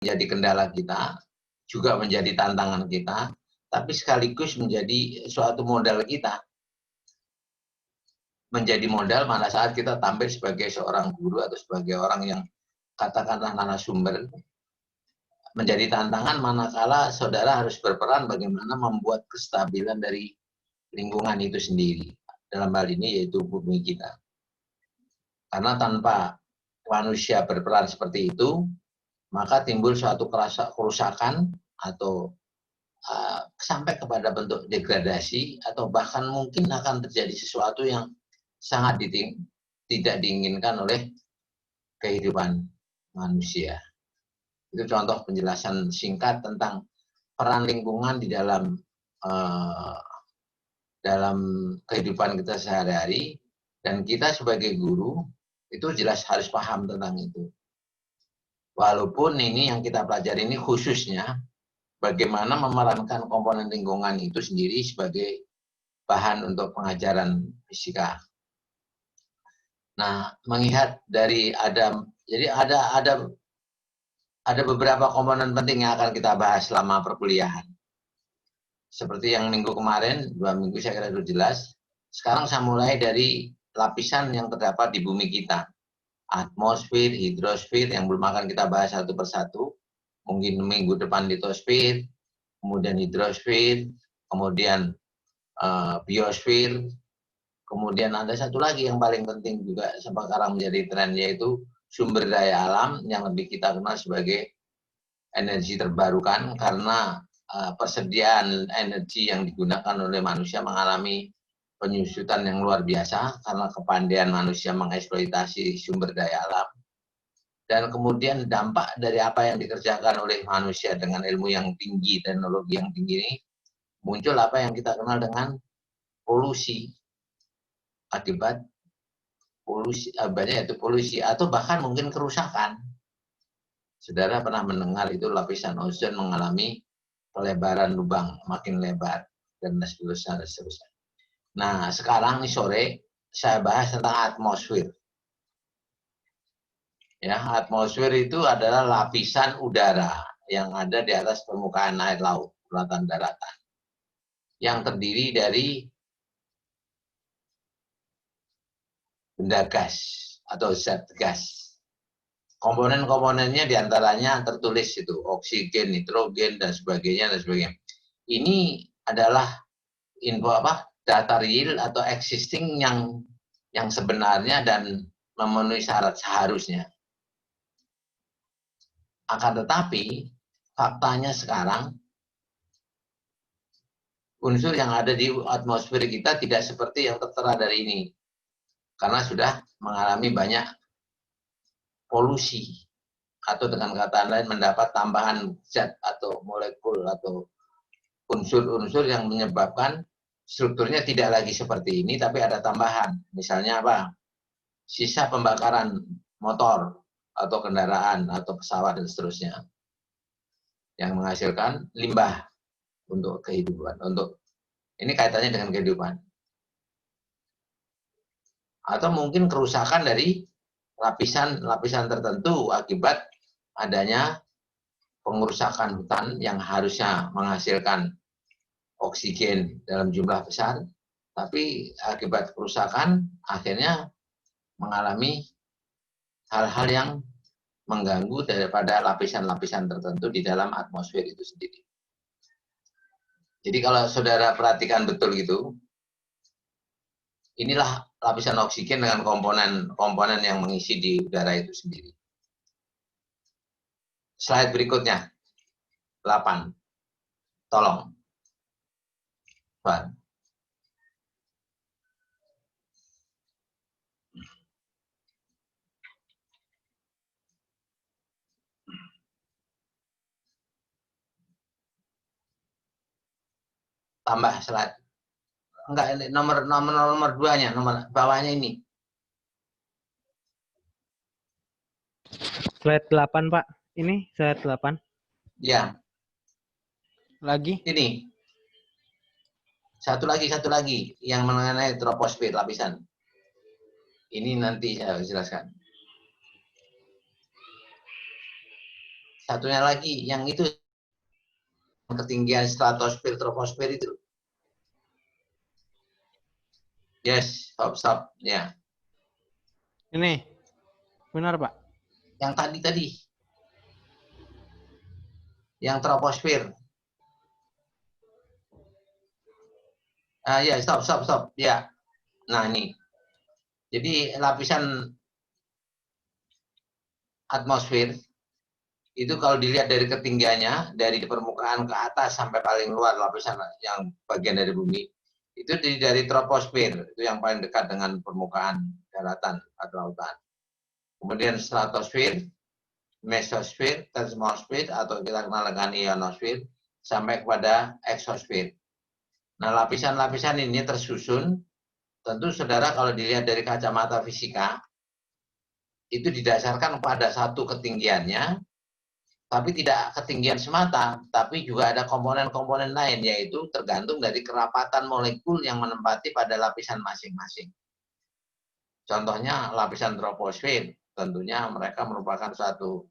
menjadi kendala kita, juga menjadi tantangan kita, tapi sekaligus menjadi suatu modal kita. Menjadi modal pada saat kita tampil sebagai seorang guru atau sebagai orang yang katakanlah narasumber. Menjadi tantangan manakala saudara harus berperan bagaimana membuat kestabilan dari lingkungan itu sendiri. Dalam hal ini yaitu bumi kita. Karena tanpa manusia berperan seperti itu, maka timbul suatu kerusakan atau sampai kepada bentuk degradasi atau bahkan mungkin akan terjadi sesuatu yang sangat tidak diinginkan oleh kehidupan manusia. Itu contoh penjelasan singkat tentang peran lingkungan di dalam kehidupan kita sehari-hari, dan kita sebagai guru itu jelas harus paham tentang itu. Walaupun ini yang kita pelajari ini khususnya bagaimana memerankan komponen lingkungan itu sendiri sebagai bahan untuk pengajaran fisika. Nah, melihat dari jadi ada beberapa komponen penting yang akan kita bahas selama perkuliahan. Seperti yang minggu kemarin, 2 minggu saya kira sudah jelas. Sekarang saya mulai dari lapisan yang terdapat di bumi kita. Atmosfer, hidrosfer, yang belum akan kita bahas satu persatu. Mungkin minggu depan litosfer, kemudian hidrosfer, kemudian biosfer, kemudian ada satu lagi yang paling penting juga sekarang menjadi tren, yaitu sumber daya alam yang lebih kita kenal sebagai energi terbarukan, karena persediaan energi yang digunakan oleh manusia mengalami penyusutan yang luar biasa karena kepandaian manusia mengeksploitasi sumber daya alam. Dan kemudian dampak dari apa yang dikerjakan oleh manusia dengan ilmu yang tinggi, teknologi yang tinggi ini, muncul apa yang kita kenal dengan polusi. Akibat polusi, banyak itu polusi, atau bahkan mungkin kerusakan. Saudara pernah mendengar itu lapisan ozon mengalami pelebaran lubang makin lebar, dan seterusnya. Nah, sekarang nih sore saya bahas tentang atmosfer. Ya, atmosfer itu adalah lapisan udara yang ada di atas permukaan air laut, daratan, yang terdiri dari benda gas atau zat gas. Komponen-komponennya diantaranya tertulis itu oksigen, nitrogen, dan sebagainya. Ini adalah data real atau existing yang sebenarnya dan memenuhi syarat seharusnya. Akan tetapi faktanya sekarang unsur yang ada di atmosfer kita tidak seperti yang tertera dari ini, karena sudah mengalami banyak polusi, atau dengan kata lain mendapat tambahan zat atau molekul atau unsur-unsur yang menyebabkan strukturnya tidak lagi seperti ini, tapi ada tambahan. Misalnya apa? Sisa pembakaran motor atau kendaraan atau pesawat dan seterusnya, yang menghasilkan limbah untuk kehidupan. Ini kaitannya dengan kehidupan. Atau mungkin kerusakan dari lapisan tertentu akibat adanya pengerusakan hutan yang harusnya menghasilkan oksigen dalam jumlah besar, tapi akibat kerusakan akhirnya mengalami hal-hal yang mengganggu daripada lapisan-lapisan tertentu di dalam atmosfer itu sendiri. Jadi kalau saudara perhatikan betul gitu, inilah lapisan oksigen dengan komponen yang mengisi di udara itu sendiri. Slide berikutnya, 8. Tolong. Pak. Tambah slide. Enggak, ini nomor 2-nya, nomor bawahnya ini. Slide 8, Pak. Ini slide 8. Ya. Lagi. Ini. Satu lagi yang mengenai troposfer lapisan. Ini nanti saya jelaskan. Satunya lagi, yang itu ketinggian stratosfer, troposfer itu. Yes, stop. Ya. Ini. Benar, Pak. Yang tadi. Yang troposfer. Ya, stop. Ya. Nah, ini. Jadi lapisan atmosfer itu kalau dilihat dari ketinggiannya, dari permukaan ke atas sampai paling luar lapisan yang bagian dari bumi, itu dari troposfer, itu yang paling dekat dengan permukaan daratan atau lautan. Kemudian stratosfer, mesosfer, termosfer, atau kita kenal dengan ionosfer, sampai kepada eksosfer. Nah, lapisan-lapisan ini tersusun, tentu saudara kalau dilihat dari kacamata fisika, itu didasarkan pada satu ketinggiannya, tapi tidak ketinggian semata, tapi juga ada komponen-komponen lain, yaitu tergantung dari kerapatan molekul yang menempati pada lapisan masing-masing. Contohnya lapisan troposfer, tentunya mereka merupakan suatu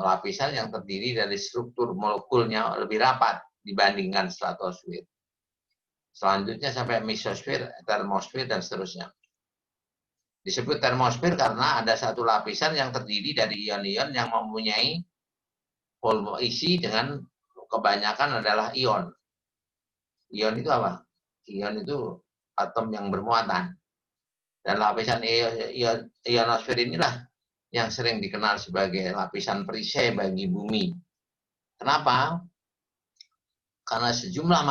lapisan yang terdiri dari struktur molekulnya lebih rapat dibandingkan stratosfer. Selanjutnya sampai mesosfer, termosfer, dan seterusnya. Disebut termosfer karena ada satu lapisan yang terdiri dari ion-ion yang mempunyai volume isi dengan kebanyakan adalah ion. Ion itu apa? Ion itu atom yang bermuatan. Dan lapisan ionosfer inilah yang sering dikenal sebagai lapisan perisai bagi bumi. Kenapa? Karena sejumlah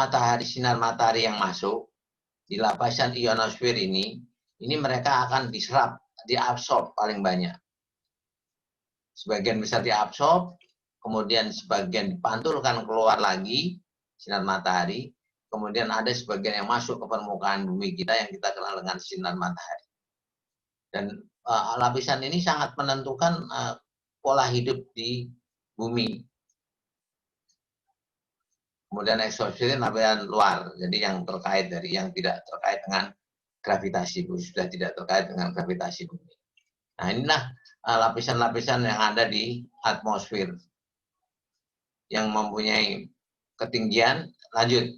sinar matahari yang masuk di lapisan ionosfer ini mereka akan diserap, diabsorb paling banyak. Sebagian besar diabsorb, kemudian sebagian dipantulkan keluar lagi sinar matahari, kemudian ada sebagian yang masuk ke permukaan bumi kita yang kita kenal dengan sinar matahari. Dan lapisan ini sangat menentukan pola hidup di bumi. Kemudian eksosfer lapisan luar, jadi yang terkait dari yang tidak terkait dengan gravitasi, sudah tidak terkait dengan gravitasi bumi. Nah, inilah lapisan-lapisan yang ada di atmosfer yang mempunyai ketinggian. Lanjut.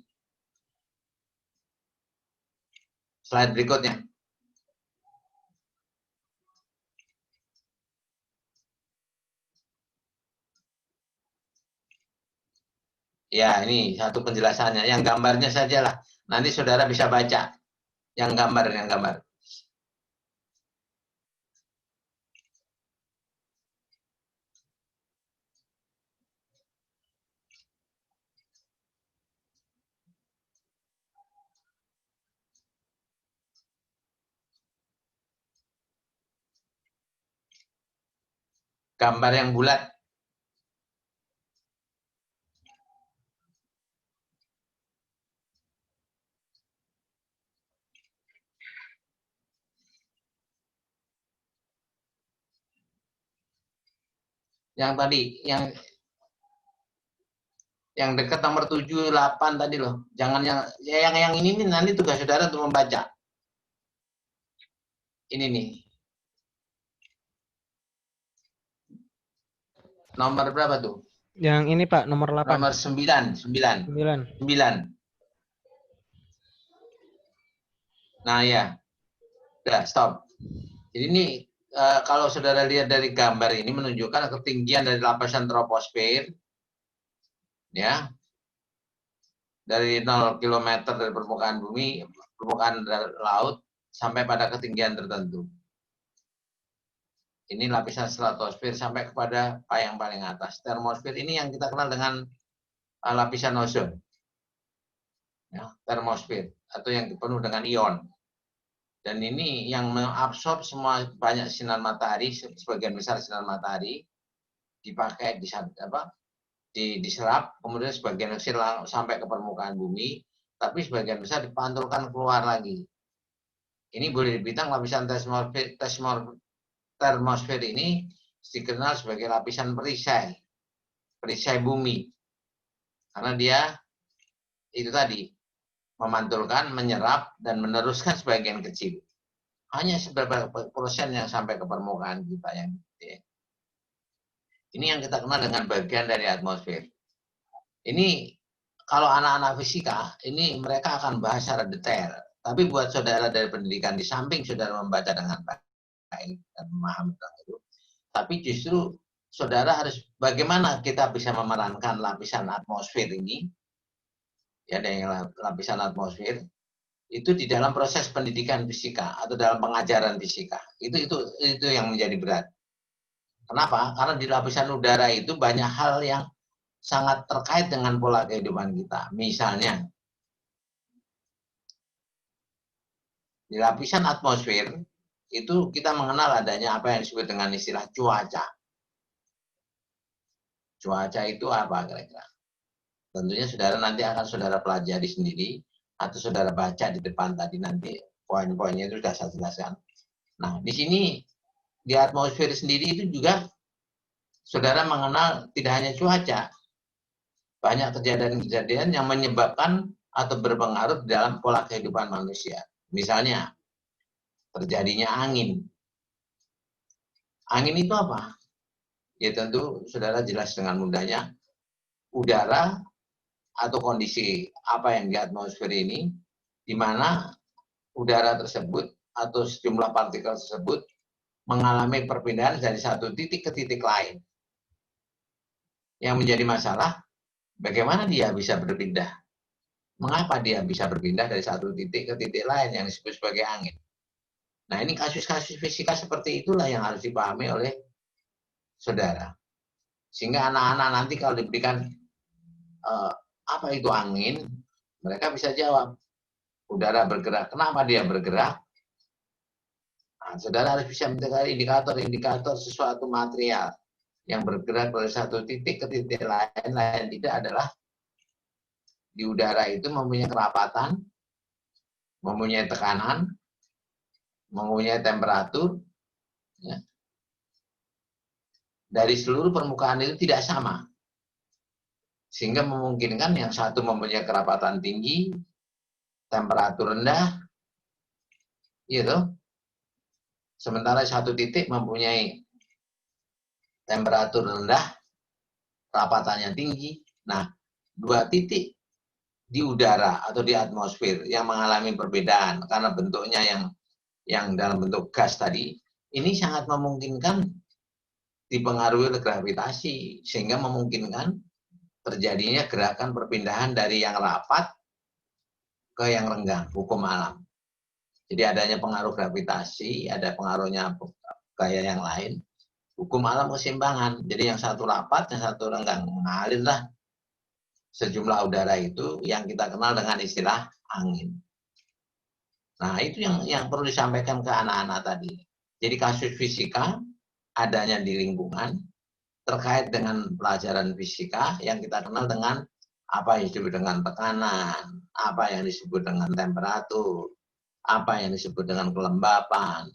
Slide berikutnya. Ya, ini satu penjelasannya. Yang gambarnya sajalah. Nanti saudara bisa baca. Yang gambar. Gambar yang bulat. Yang tadi, yang dekat nomor 7, 8 tadi loh. Jangan yang ini nanti tugas saudara untuk membaca. Ini nih. Nomor berapa tuh? Yang ini, Pak, nomor 8. Nomor 9. 9. Nah, ya. Udah, stop. Jadi ini kalau saudara lihat dari gambar ini menunjukkan ketinggian dari lapisan troposfer, ya, dari 0 km dari permukaan bumi, permukaan laut, sampai pada ketinggian tertentu. Ini lapisan stratosfer sampai kepada yang paling atas. Termosfer ini yang kita kenal dengan lapisan ozon, ya, termosfer, atau yang penuh dengan ion. Dan ini yang mengabsorb semua banyak sinar matahari, sebagian besar sinar matahari dipakai diserap, kemudian sebagian besar sampai ke permukaan bumi, tapi sebagian besar dipantulkan keluar lagi. Ini boleh dibilang lapisan termosfer ini dikenal sebagai lapisan perisai bumi, karena dia itu tadi memantulkan, menyerap, dan meneruskan sebagian kecil. Hanya seberapa persen yang sampai ke permukaan kita yang gede. Ini yang kita kenal dengan bagian dari atmosfer. Ini kalau anak-anak fisika, ini mereka akan bahas secara detail. Tapi buat saudara dari pendidikan, di samping saudara membaca dengan baik dan memahami tentang itu, tapi justru saudara harus bagaimana kita bisa memerankan lapisan atmosfer ini, ya, dengan lapisan atmosfer itu di dalam proses pendidikan fisika atau dalam pengajaran fisika. Itu yang menjadi berat. Kenapa? Karena di lapisan udara itu banyak hal yang sangat terkait dengan pola kehidupan kita. Misalnya, di lapisan atmosfer itu kita mengenal adanya apa yang disebut dengan istilah cuaca. Cuaca itu apa kira-kira? Tentunya saudara nanti akan saudara pelajari sendiri atau saudara baca di depan tadi nanti poin-poinnya itu sudah saya jelaskan. Nah, di sini di atmosfer sendiri itu juga saudara mengenal tidak hanya cuaca, banyak kejadian-kejadian yang menyebabkan atau berpengaruh dalam pola kehidupan manusia. Misalnya, terjadinya angin. Angin itu apa? Ya tentu saudara jelas dengan mudahnya, udara atau kondisi apa yang di atmosfer ini, di mana udara tersebut atau sejumlah partikel tersebut mengalami perpindahan dari satu titik ke titik lain. Yang menjadi masalah, bagaimana dia bisa berpindah? Mengapa dia bisa berpindah dari satu titik ke titik lain yang disebut sebagai angin? Nah, ini kasus-kasus fisika seperti itulah yang harus dipahami oleh saudara. Sehingga anak-anak nanti kalau diberikan apa itu angin, mereka bisa jawab, udara bergerak. Kenapa dia bergerak? Nah, saudara harus bisa mencari indikator-indikator sesuatu material yang bergerak dari satu titik ke titik lain. Lain tidak adalah di udara itu mempunyai kerapatan, mempunyai tekanan, mempunyai temperatur, ya. Dari seluruh permukaan itu tidak sama. Sehingga memungkinkan yang satu mempunyai kerapatan tinggi, temperatur rendah, gitu. Sementara satu titik mempunyai temperatur rendah, kerapatannya tinggi. Nah, dua titik di udara atau di atmosfer yang mengalami perbedaan karena bentuknya yang dalam bentuk gas tadi, ini sangat memungkinkan dipengaruhi oleh gravitasi, sehingga memungkinkan terjadinya gerakan perpindahan dari yang rapat ke yang renggang, hukum alam. Jadi adanya pengaruh gravitasi, ada pengaruhnya gaya yang lain, hukum alam keseimbangan. Jadi yang satu rapat, yang satu renggang, mengalirlah sejumlah udara itu yang kita kenal dengan istilah angin. Nah, itu yang perlu disampaikan ke anak-anak tadi. Jadi kasus fisika adanya di lingkungan terkait dengan pelajaran fisika yang kita kenal dengan apa yang disebut dengan tekanan, apa yang disebut dengan temperatur, apa yang disebut dengan kelembapan,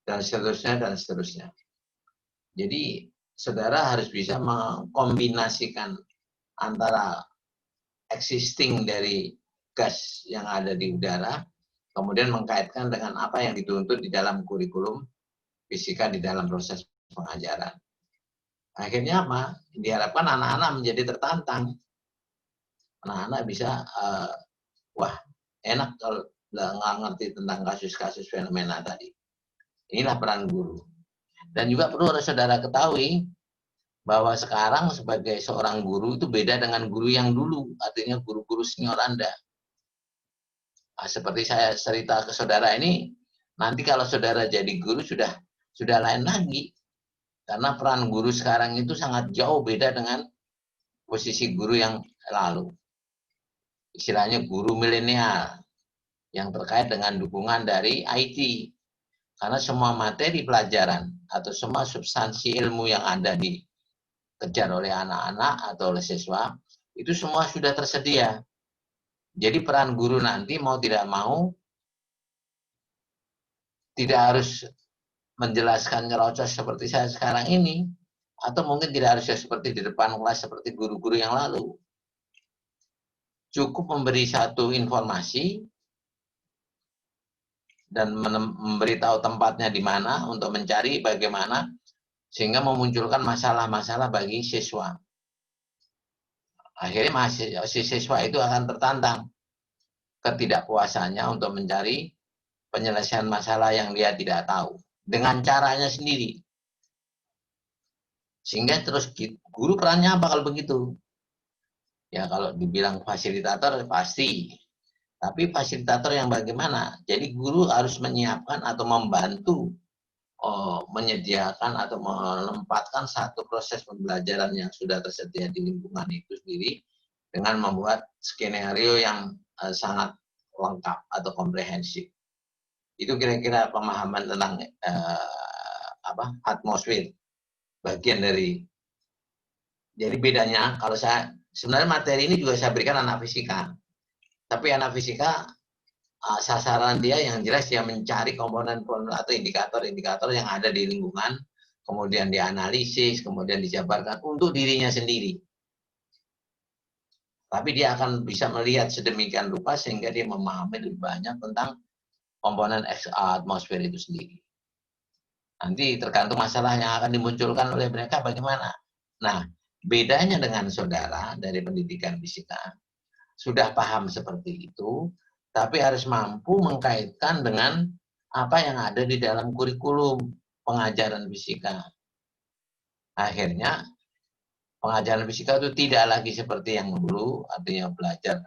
dan seterusnya, dan seterusnya. Jadi, saudara harus bisa mengkombinasikan antara existing dari gas yang ada di udara, kemudian mengkaitkan dengan apa yang dituntut di dalam kurikulum fisika di dalam proses pengajaran. Akhirnya apa? Diharapkan anak-anak menjadi tertantang. Anak-anak bisa, wah, enak kalau nggak ngerti tentang kasus-kasus fenomena tadi. Inilah peran guru. Dan juga perlu saudara ketahui bahwa sekarang sebagai seorang guru itu beda dengan guru yang dulu, artinya guru-guru senior Anda. Nah, seperti saya cerita ke saudara ini, nanti kalau saudara jadi guru sudah lain lagi. Karena peran guru sekarang itu sangat jauh beda dengan posisi guru yang lalu. Istilahnya guru milenial yang terkait dengan dukungan dari IT. Karena semua materi pelajaran atau semua substansi ilmu yang ada dikejar oleh anak-anak atau oleh siswa, itu semua sudah tersedia. Jadi peran guru nanti mau tidak mau tidak harus menjelaskan nyerocos seperti saya sekarang ini, atau mungkin tidak harus seperti di depan kelas seperti guru-guru yang lalu. Cukup memberi satu informasi dan memberitahu tempatnya di mana untuk mencari bagaimana sehingga memunculkan masalah-masalah bagi siswa. Akhirnya si siswa itu akan tertantang ketidakpuasannya untuk mencari penyelesaian masalah yang dia tidak tahu dengan caranya sendiri. Sehingga terus guru perannya apa kalau begitu? Ya kalau dibilang fasilitator pasti. Tapi fasilitator yang bagaimana? Jadi guru harus menyiapkan atau membantu menyediakan atau menempatkan satu proses pembelajaran yang sudah tersedia di lingkungan itu sendiri dengan membuat skenario yang sangat lengkap atau komprehensif. Itu kira-kira pemahaman tentang atmosfer, bagian dari. Jadi bedanya kalau saya sebenarnya materi ini juga saya berikan anak fisika, tapi anak fisika sasaran dia yang jelas dia mencari komponen atau indikator-indikator yang ada di lingkungan, kemudian dianalisis, kemudian dijabarkan untuk dirinya sendiri. Tapi dia akan bisa melihat sedemikian rupa sehingga dia memahami lebih banyak tentang komponen atmosfer itu sendiri. Nanti tergantung masalah yang akan dimunculkan oleh mereka bagaimana. Nah, bedanya dengan saudara dari pendidikan fisika, sudah paham seperti itu, tapi harus mampu mengkaitkan dengan apa yang ada di dalam kurikulum pengajaran fisika. Akhirnya, pengajaran fisika itu tidak lagi seperti yang dulu, artinya belajar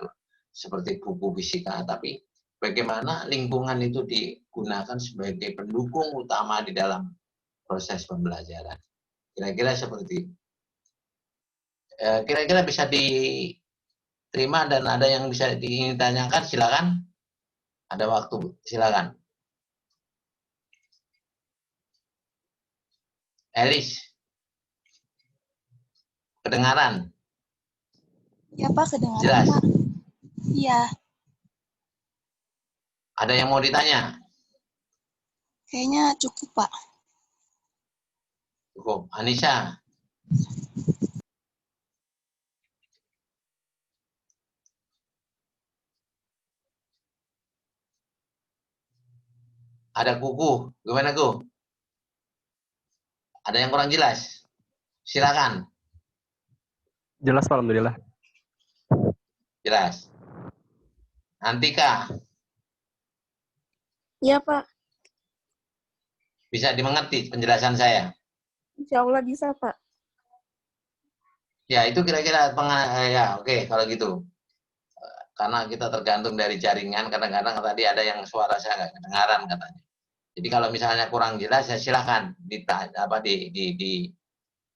seperti buku fisika, tapi bagaimana lingkungan itu digunakan sebagai pendukung utama di dalam proses pembelajaran. Kira-kira seperti itu. Kira-kira bisa diterima dan ada yang bisa ditanyakan, silakan. Ada waktu, silakan. Elis, kedengaran? Ya Pak, kedengaran Jelas? Pak. Iya. Ada yang mau ditanya? Kayaknya cukup Pak. Cukup. Anissa? Ada Kuku, gimana Ku? Ada yang kurang jelas? Silakan. Jelas Pak, alhamdulillah. Jelas. Antika? Iya Pak, Bisa dimengerti penjelasan saya? insya Allah bisa Pak. Ya, itu kira-kira ya oke kalau gitu. Karena kita tergantung dari jaringan, kadang-kadang tadi ada yang suara saya nggak kedengaran katanya. Jadi kalau misalnya kurang jelas, ya silakan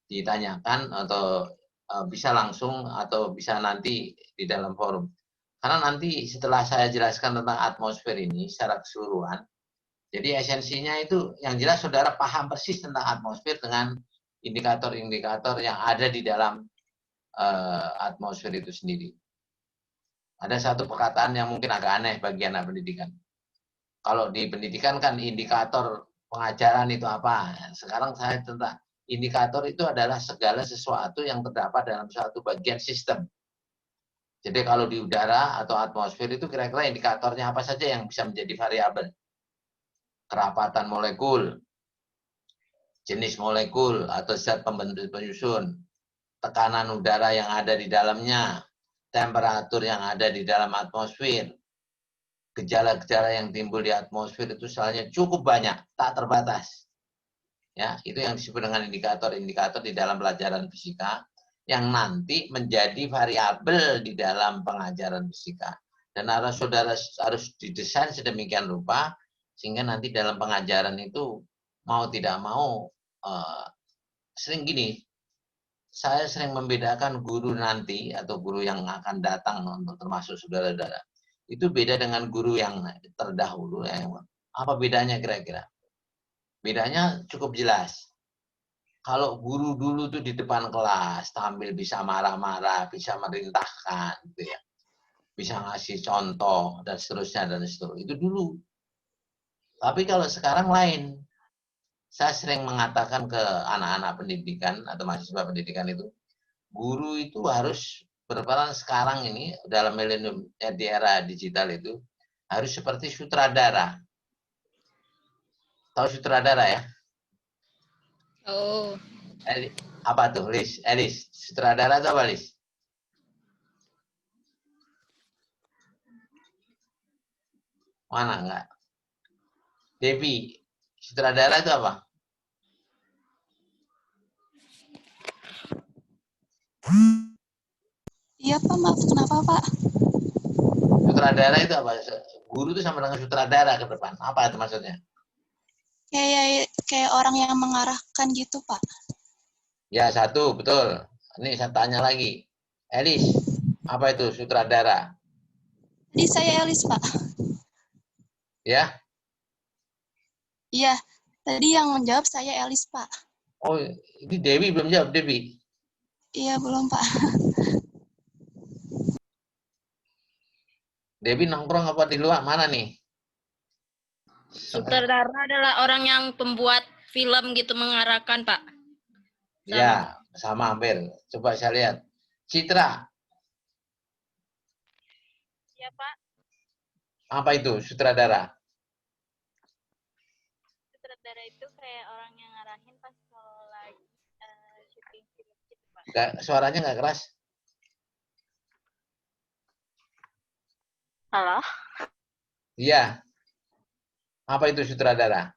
ditanyakan atau bisa langsung atau bisa nanti di dalam forum. Karena nanti setelah saya jelaskan tentang atmosfer ini secara keseluruhan, jadi esensinya itu yang jelas saudara paham persis tentang atmosfer dengan indikator-indikator yang ada di dalam atmosfer itu sendiri. Ada satu perkataan yang mungkin agak aneh bagi anak pendidikan. Kalau di pendidikan kan indikator pengajaran itu apa? Sekarang saya tentang indikator itu adalah segala sesuatu yang terdapat dalam suatu bagian sistem. Jadi kalau di udara atau atmosfer itu kira-kira indikatornya apa saja yang bisa menjadi variabel? Kerapatan molekul, jenis molekul atau zat pembentuk penyusun, tekanan udara yang ada di dalamnya, temperatur yang ada di dalam atmosfer, gejala-gejala yang timbul di atmosfer itu soalnya cukup banyak, tak terbatas. Ya, itu yang disebut dengan indikator-indikator di dalam pelajaran fisika yang nanti menjadi variabel di dalam pengajaran fisika. Dan harus saudara harus didesain sedemikian rupa sehingga nanti dalam pengajaran itu mau tidak mau sering gini, saya sering membedakan guru nanti atau guru yang akan datang untuk termasuk saudara-saudara. Itu beda dengan guru yang terdahulu. Apa bedanya kira-kira? Bedanya cukup jelas. Kalau guru dulu tuh di depan kelas tampil bisa marah-marah, bisa merintahkan, gitu ya, bisa ngasih contoh dan seterusnya dan seterusnya. Itu dulu. Tapi kalau sekarang lain. Saya sering mengatakan ke anak-anak pendidikan atau mahasiswa pendidikan itu, guru itu harus berperan sekarang ini dalam milenium di era digital itu harus seperti sutradara. Tahu sutradara ya? Oh, Apa tuh, Lis? Elis, sutradara itu apa, Lis? Mana enggak? Devi, sutradara itu apa? Iya Pak, maaf kenapa Pak? Sutradara itu apa? Guru itu sama dengan sutradara ke depan. Apa itu maksudnya? Kayak orang yang mengarahkan gitu Pak. Ya, satu, betul. Ini saya tanya lagi. Elis, apa itu sutradara? Jadi saya Elis Pak. Ya? Iya, tadi yang menjawab saya Elis Pak. Oh, ini Dewi belum jawab, Dewi. Iya belum Pak. Dewi nongkrong apa di luar? Mana nih? sutradara adalah orang yang pembuat film gitu mengarahkan, Pak. Ya, sama hampir. Coba saya lihat. Citra, Iya, Pak. apa itu sutradara? Sutradara itu kayak orang yang ngarahin pas kalau lagi syuting film gitu, Pak. Suaranya nggak keras? Halo? Iya. Apa itu sutradara?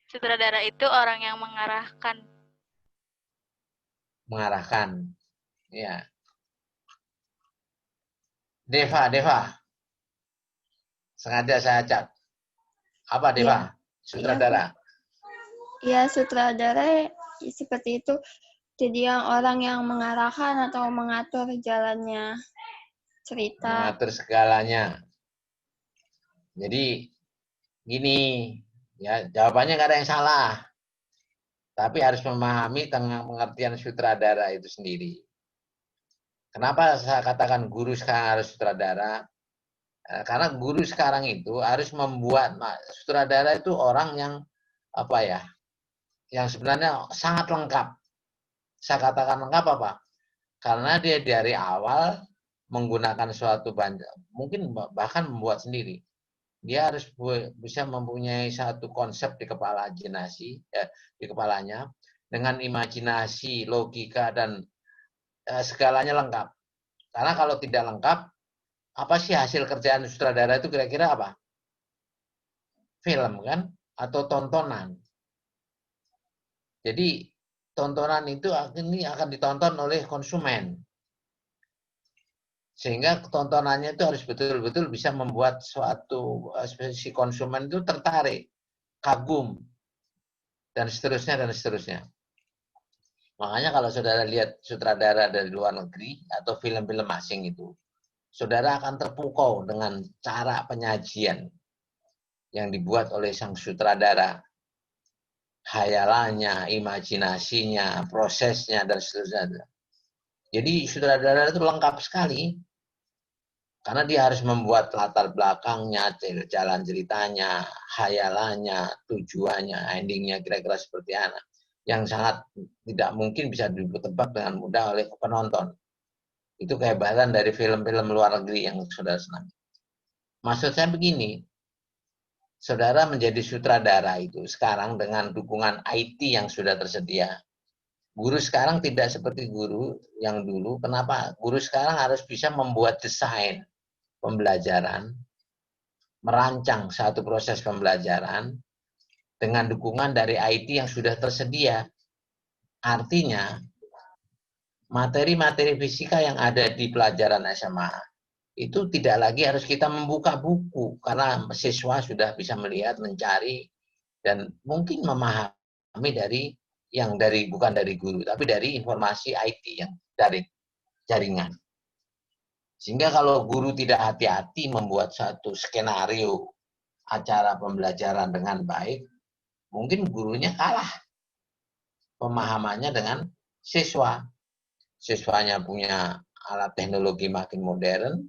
Sutradara itu orang yang mengarahkan. Mengarahkan. Ya. Deva. Sengaja saya cat. Apa Deva? Sutradara. Ya, sutradara seperti itu. Jadi yang orang yang mengarahkan atau mengatur jalannya cerita. Mengatur segalanya. Jadi gini, ya jawabannya nggak ada yang salah. Tapi harus memahami tentang pengertian sutradara itu sendiri. Kenapa saya katakan guru sekarang harus sutradara? Karena guru sekarang itu harus membuat sutradara itu orang yang apa ya? Yang sebenarnya sangat lengkap. Saya katakan lengkap apa? Karena dia dari awal menggunakan suatu mungkin bahkan membuat sendiri. Dia harus bisa mempunyai satu konsep di kepala di kepalanya dengan imajinasi, logika dan segalanya lengkap. Karena kalau tidak lengkap, apa sih hasil kerjaan sutradara itu kira-kira apa? Film kan atau tontonan. Jadi tontonan itu ini akan ditonton oleh konsumen. Sehingga tontonannya itu harus betul-betul bisa membuat suatu si konsumen itu tertarik, kagum, dan seterusnya, dan seterusnya. Makanya kalau saudara lihat sutradara dari luar negeri atau film-film asing itu, saudara akan terpukau dengan cara penyajian yang dibuat oleh sang sutradara. Hayalannya, imajinasinya, prosesnya, dan seterusnya. Jadi sutradara itu lengkap sekali. Karena dia harus membuat latar belakangnya, jalan ceritanya, hayalannya, tujuannya, endingnya kira-kira seperti apa. Yang sangat tidak mungkin bisa ditebak dengan mudah oleh penonton. Itu kehebatan dari film-film luar negeri yang saudara senang. Maksud saya begini, saudara menjadi sutradara itu sekarang dengan dukungan IT yang sudah tersedia. Guru sekarang tidak seperti guru yang dulu. Kenapa? Guru sekarang harus bisa membuat desain pembelajaran, merancang satu proses pembelajaran dengan dukungan dari IT yang sudah tersedia. Artinya, materi-materi fisika yang ada di pelajaran SMA itu tidak lagi harus kita membuka buku karena siswa sudah bisa melihat, mencari, dan mungkin memahami bukan dari guru, tapi dari informasi IT yang dari jaringan. Sehingga kalau guru tidak hati-hati membuat satu skenario acara pembelajaran dengan baik, mungkin gurunya kalah pemahamannya dengan siswa. Siswanya punya alat teknologi makin modern,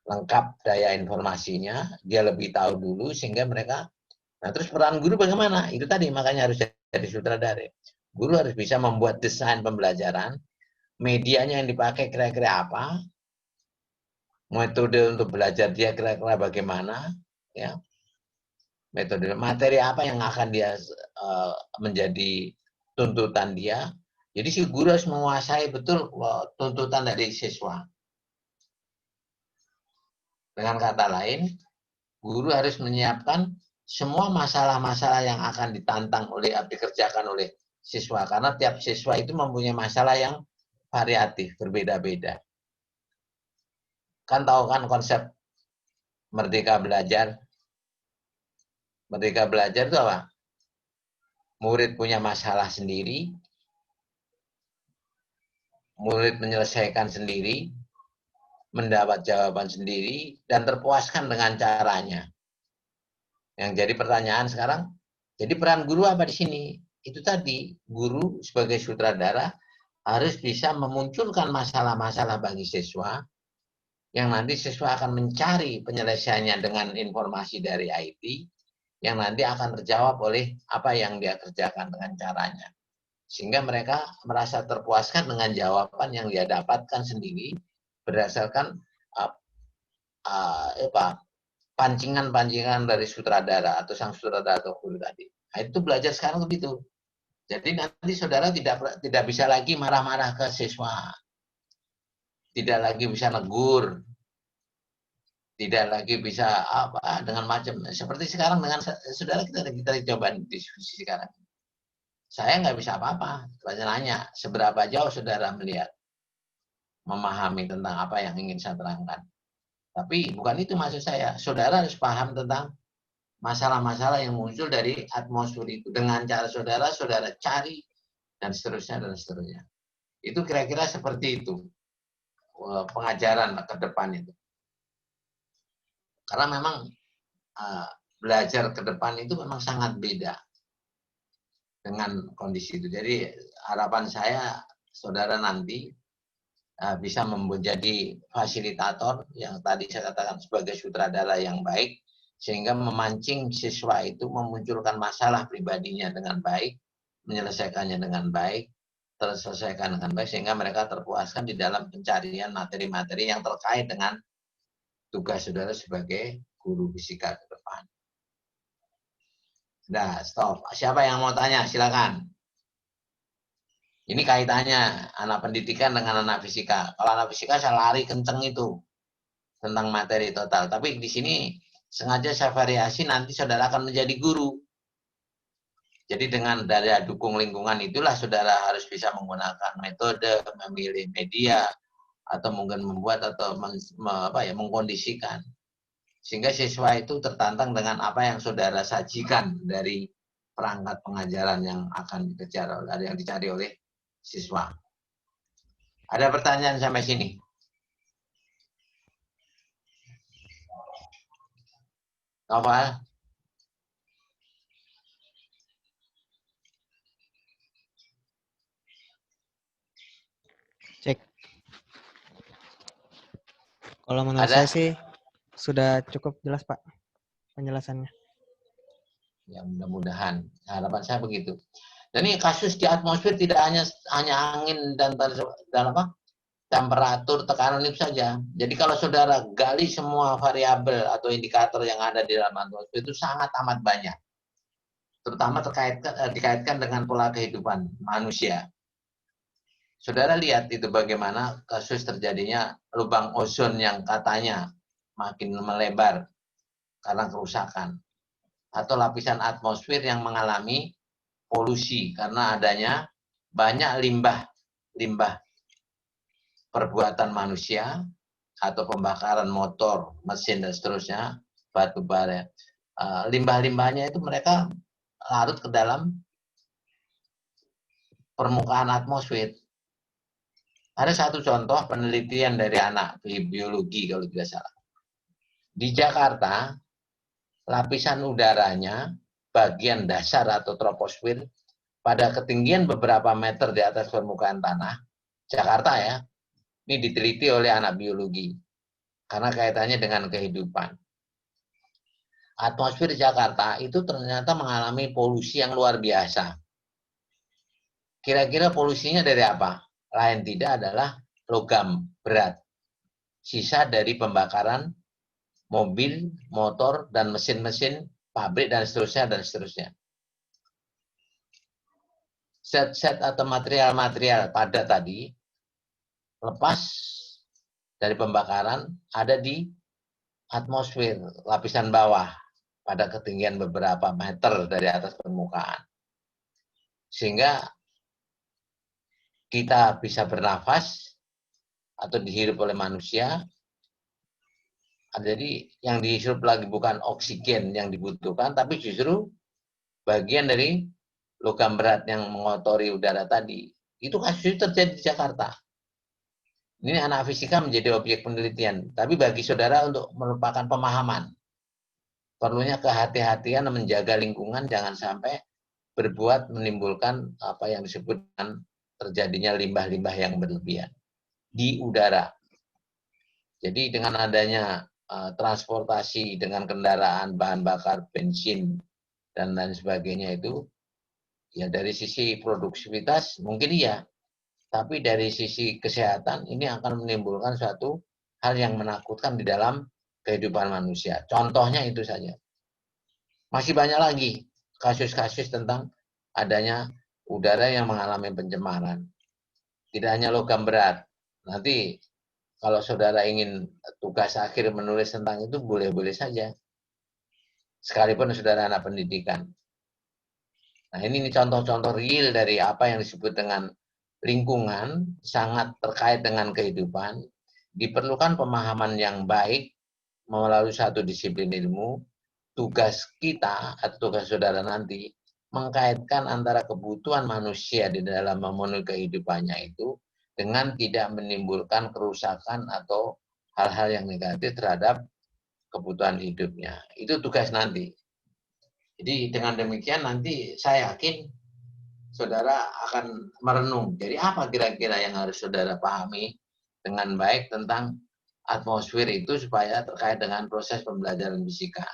lengkap daya informasinya, dia lebih tahu dulu sehingga mereka. Nah, terus peran guru bagaimana? Itu tadi makanya harus jadi sutradara. Guru harus bisa membuat desain pembelajaran, medianya yang dipakai kira-kira apa, metode untuk belajar dia kira-kira bagaimana, ya. Metode materi apa yang akan dia menjadi tuntutan dia. Jadi si guru harus menguasai betul tuntutan dari siswa. Dengan kata lain, guru harus menyiapkan semua masalah-masalah yang akan ditantang dikerjakan oleh siswa. Karena tiap siswa itu mempunyai masalah yang variatif, berbeda-beda. Kan tahu kan konsep Merdeka Belajar? Merdeka Belajar itu apa? Murid punya masalah sendiri, murid menyelesaikan sendiri, mendapat jawaban sendiri, dan terpuaskan dengan caranya. Yang jadi pertanyaan sekarang, jadi peran guru apa di sini? Itu tadi, guru sebagai sutradara harus bisa memunculkan masalah-masalah bagi siswa, yang nanti siswa akan mencari penyelesaiannya dengan informasi dari IT, yang nanti akan terjawab oleh apa yang dia kerjakan dengan caranya. Sehingga mereka merasa terpuaskan dengan jawaban yang dia dapatkan sendiri berdasarkan pancingan-pancingan dari sutradara atau sang sutradara atau guru tadi. Nah, itu belajar sekarang begitu. Jadi nanti saudara tidak bisa lagi marah-marah ke siswa. Tidak lagi bisa negur. Tidak lagi bisa dengan macam seperti sekarang dengan saudara kita coba diskusi sekarang. Saya nggak bisa apa-apa. Saya nanya seberapa jauh saudara melihat, memahami tentang apa yang ingin saya terangkan. Tapi bukan itu maksud saya. Saudara harus paham tentang masalah-masalah yang muncul dari atmosfer itu. Dengan cara saudara cari dan seterusnya dan seterusnya. Itu kira-kira seperti itu pengajaran ke depan itu. Karena memang belajar ke depan itu memang sangat beda dengan kondisi itu. Jadi harapan saya saudara nanti bisa menjadi fasilitator yang tadi saya katakan sebagai sutradara yang baik, sehingga memancing siswa itu memunculkan masalah pribadinya dengan baik, menyelesaikannya dengan baik, terselesaikan dengan baik, sehingga mereka terpuaskan di dalam pencarian materi-materi yang terkait dengan tugas saudara sebagai guru fisika ke depan. Sudah, stop. Siapa yang mau tanya? Silakan. Ini kaitannya anak pendidikan dengan anak fisika. Kalau anak fisika saya lari kenceng itu tentang materi total. Tapi di sini sengaja saya variasi, nanti saudara akan menjadi guru. Jadi dengan daya dukung lingkungan itulah saudara harus bisa menggunakan metode, memilih media, atau mungkin membuat atau mengkondisikan. Sehingga siswa itu tertantang dengan apa yang saudara sajikan dari perangkat pengajaran yang akan dicari oleh siswa. Ada pertanyaan sampai sini? Noval? Cek. Kalau menurut Ada? saya sih sudah cukup jelas, Pak, penjelasannya. Ya, mudah-mudahan. Harapan saya begitu. Dan ini kasus di atmosfer tidak hanya angin dan temperatur, tekanan itu saja. Jadi kalau saudara gali semua variabel atau indikator yang ada di dalam atmosfer itu sangat amat banyak. Terutama dikaitkan dengan pola kehidupan manusia. Saudara lihat itu bagaimana kasus terjadinya lubang ozon yang katanya makin melebar karena kerusakan. Atau lapisan atmosfer yang mengalami polusi karena adanya banyak limbah perbuatan manusia atau pembakaran motor, mesin, dan seterusnya, batu bara. Limbah-limbahnya itu mereka larut ke dalam permukaan atmosfer. Ada satu contoh penelitian dari anak biologi kalau tidak salah. Di Jakarta, lapisan udaranya bagian dasar atau troposfer pada ketinggian beberapa meter di atas permukaan tanah, Jakarta ya, ini diteliti oleh anak biologi karena kaitannya dengan kehidupan. Atmosfer Jakarta itu ternyata mengalami polusi yang luar biasa. Kira-kira polusinya dari apa? Lain tidak adalah logam berat. Sisa dari pembakaran mobil, motor, dan mesin-mesin pabrik dan seterusnya dan seterusnya. Zat-zat atau material-material padat tadi lepas dari pembakaran ada di atmosfer lapisan bawah pada ketinggian beberapa meter dari atas permukaan. Sehingga kita bisa bernafas atau dihirup oleh manusia. Jadi yang dihirup lagi bukan oksigen yang dibutuhkan, tapi justru bagian dari logam berat yang mengotori udara tadi. Itu kasus terjadi di Jakarta. Ini anak fisika menjadi objek penelitian. Tapi bagi saudara untuk merupakan pemahaman. Perlunya kehati-hatian menjaga lingkungan, jangan sampai berbuat menimbulkan apa yang disebut dengan terjadinya limbah-limbah yang berlebihan di udara. Jadi dengan adanya transportasi dengan kendaraan bahan bakar bensin dan lain sebagainya itu, ya dari sisi produktivitas mungkin iya, tapi dari sisi kesehatan ini akan menimbulkan suatu hal yang menakutkan di dalam kehidupan manusia. Contohnya itu saja. Masih banyak lagi kasus-kasus tentang adanya udara yang mengalami pencemaran. Tidak hanya logam berat. Nanti kalau saudara ingin tugas akhir menulis tentang itu, boleh-boleh saja. Sekalipun saudara anak pendidikan. Nah ini contoh-contoh real dari apa yang disebut dengan lingkungan, sangat terkait dengan kehidupan. Diperlukan pemahaman yang baik melalui satu disiplin ilmu. Tugas kita atau tugas saudara nanti mengkaitkan antara kebutuhan manusia di dalam memenuhi kehidupannya itu dengan tidak menimbulkan kerusakan atau hal-hal yang negatif terhadap kebutuhan hidupnya. Itu tugas nanti. Jadi dengan demikian nanti saya yakin saudara akan merenung. Jadi apa kira-kira yang harus saudara pahami dengan baik tentang atmosfer itu supaya terkait dengan proses pembelajaran fisika.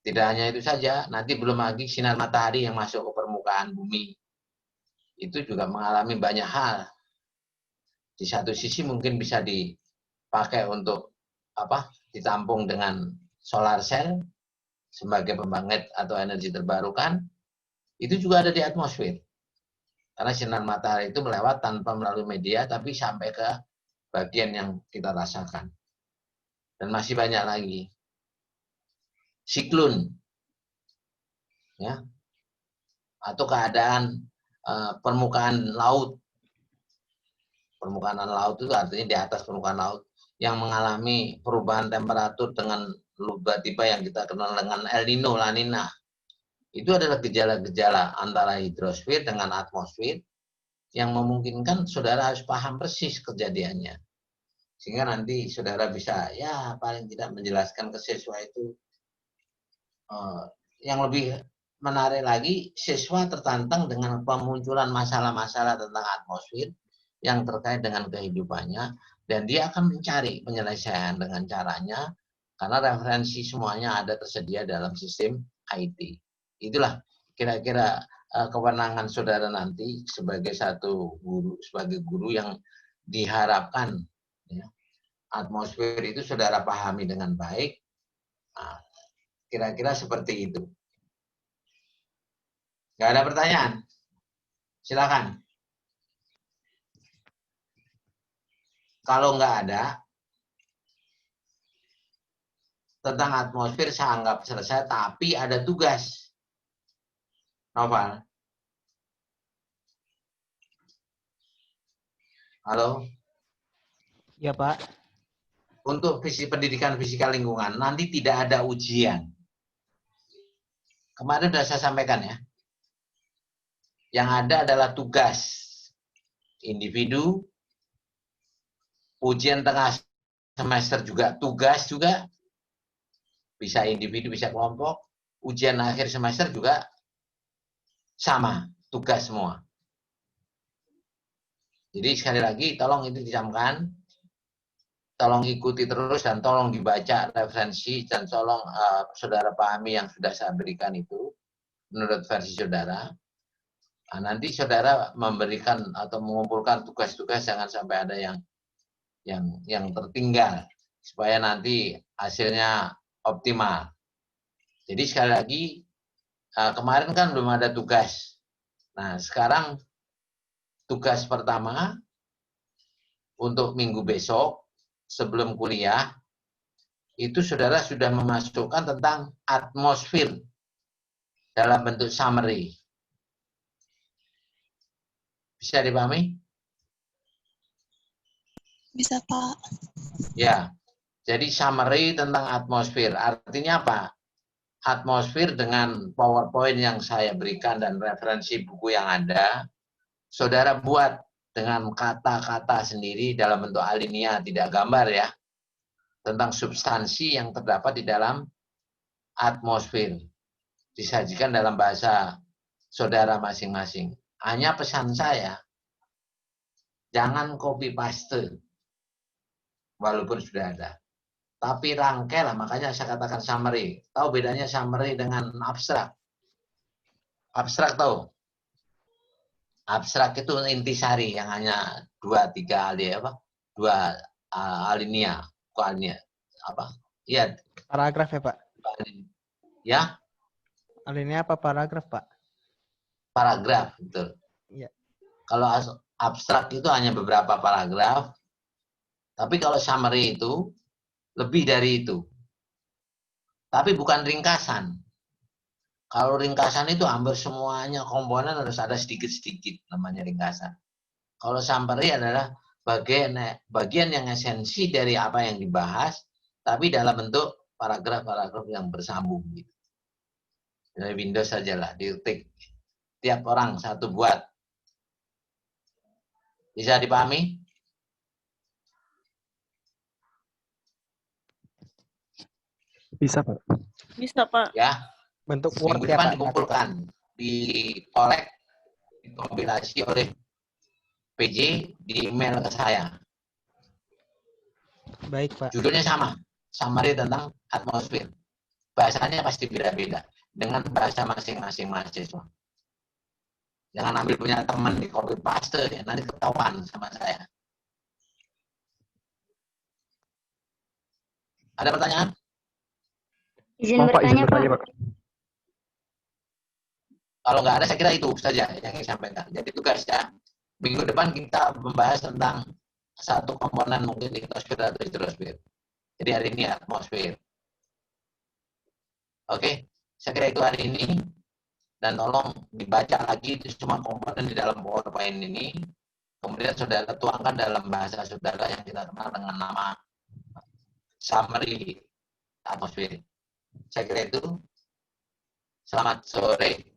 Tidak hanya itu saja, nanti belum lagi sinar matahari yang masuk ke permukaan bumi. Itu juga mengalami banyak hal. Di satu sisi mungkin bisa dipakai untuk ditampung dengan solar cell sebagai pembangkit atau energi terbarukan. Itu juga ada di atmosfer. Karena sinar matahari itu melewat tanpa melalui media, tapi sampai ke bagian yang kita rasakan. Dan masih banyak lagi. Siklon. Ya. Atau keadaan permukaan laut. Permukaan laut itu artinya di atas permukaan laut yang mengalami perubahan temperatur dengan tiba-tiba yang kita kenal dengan El Nino, La Nina. Itu adalah gejala-gejala antara hidrosfer dengan atmosfer yang memungkinkan saudara harus paham persis kejadiannya. Sehingga nanti saudara bisa ya paling tidak menjelaskan ke siswa itu. Yang lebih menarik lagi, siswa tertantang dengan pemunculan masalah-masalah tentang atmosfer yang terkait dengan kehidupannya, dan dia akan mencari penyelesaian dengan caranya, karena referensi semuanya ada tersedia dalam sistem IT. Itulah kira-kira kewenangan saudara nanti sebagai sebagai guru yang diharapkan ya, atmosfer itu saudara pahami dengan baik. Nah, kira-kira seperti itu. Nggak ada pertanyaan? Silakan. Kalau nggak ada, tentang atmosfer saya anggap selesai, tapi ada tugas. Noval. Halo? Ya, Pak. Untuk pendidikan fisika lingkungan, nanti tidak ada ujian. Kemarin sudah saya sampaikan ya. Yang ada adalah tugas individu, ujian tengah semester juga tugas juga, bisa individu, bisa kelompok, ujian akhir semester juga sama, tugas semua. Jadi sekali lagi tolong itu dicamkan, tolong ikuti terus dan tolong dibaca referensi dan tolong saudara pahami yang sudah saya berikan itu menurut versi saudara. Nah, nanti saudara memberikan atau mengumpulkan tugas-tugas, jangan sampai ada yang tertinggal supaya nanti hasilnya optimal. Jadi sekali lagi, kemarin kan belum ada tugas. Nah, sekarang tugas pertama untuk minggu besok sebelum kuliah, itu saudara sudah memasukkan tentang atmosfer dalam bentuk summary. Bisa dipahami? Bisa, Pak. Ya, jadi summary tentang atmosfer. Artinya apa? Atmosfer dengan PowerPoint yang saya berikan dan referensi buku yang ada, saudara buat dengan kata-kata sendiri dalam bentuk alinea, tidak gambar ya, tentang substansi yang terdapat di dalam atmosfer. Disajikan dalam bahasa saudara masing-masing. Hanya pesan saya, jangan copy paste, walaupun sudah ada. Tapi rangkailah, makanya saya katakan summary. Tahu bedanya summary dengan abstrak? Abstrak tahu? Abstrak itu intisari yang hanya 2-3 alinea, apa? Iya. Paragraf ya, Pak? Ya? Alinea apa paragraf, Pak? Paragraf, betul. Iya. Kalau abstrak itu hanya beberapa paragraf, tapi kalau summary itu lebih dari itu. Tapi bukan ringkasan. Kalau ringkasan itu hampir semuanya komponen harus ada sedikit-sedikit, namanya ringkasan. Kalau summary adalah bagian yang esensi dari apa yang dibahas, tapi dalam bentuk paragraf-paragraf yang bersambung. Gitu. Dari Windows sajalah, diketik. Tiap orang satu buat. Bisa dipahami? Bisa, Pak. Bisa, Pak. Ya. Bentuk Minggu Word ya, depan Pak? dikumpulkan, dikolek, dikompilasi oleh PJ, di email ke saya. Baik, Pak. Judulnya sama, summary tentang atmosfer. Bahasanya pasti beda-beda, dengan bahasa masing-masing mahasiswa. Jangan ambil punya teman di copy paste, ya, nanti ketahuan sama saya. Ada pertanyaan? Izin Pak, izin bertanya, Pak. bertanya, Pak. Kalau nggak ada, saya kira itu saja yang saya sampaikan. Jadi tugas ya, minggu depan kita membahas tentang satu komponen mungkin litosfer atau hidrosfer. Jadi hari ini atmosfer. Oke, saya kira itu hari ini. Dan tolong dibaca lagi itu semua komponen di dalam PowerPoint ini. Kemudian saudara tuangkan dalam bahasa saudara yang kita kenal dengan nama summary atmosfer. Saya kira itu. Selamat sore.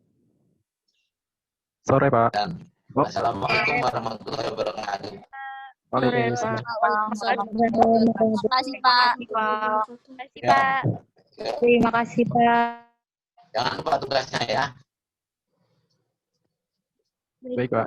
Sore, Pak. Dan Oh. Assalamualaikum warahmatullahi wabarakatuh. Waalaikumsalam. Terima kasih, Pak. Terima kasih, Ya. Pak. Terima kasih, Pak. Jangan lupa tugasnya ya. Baik, Pak.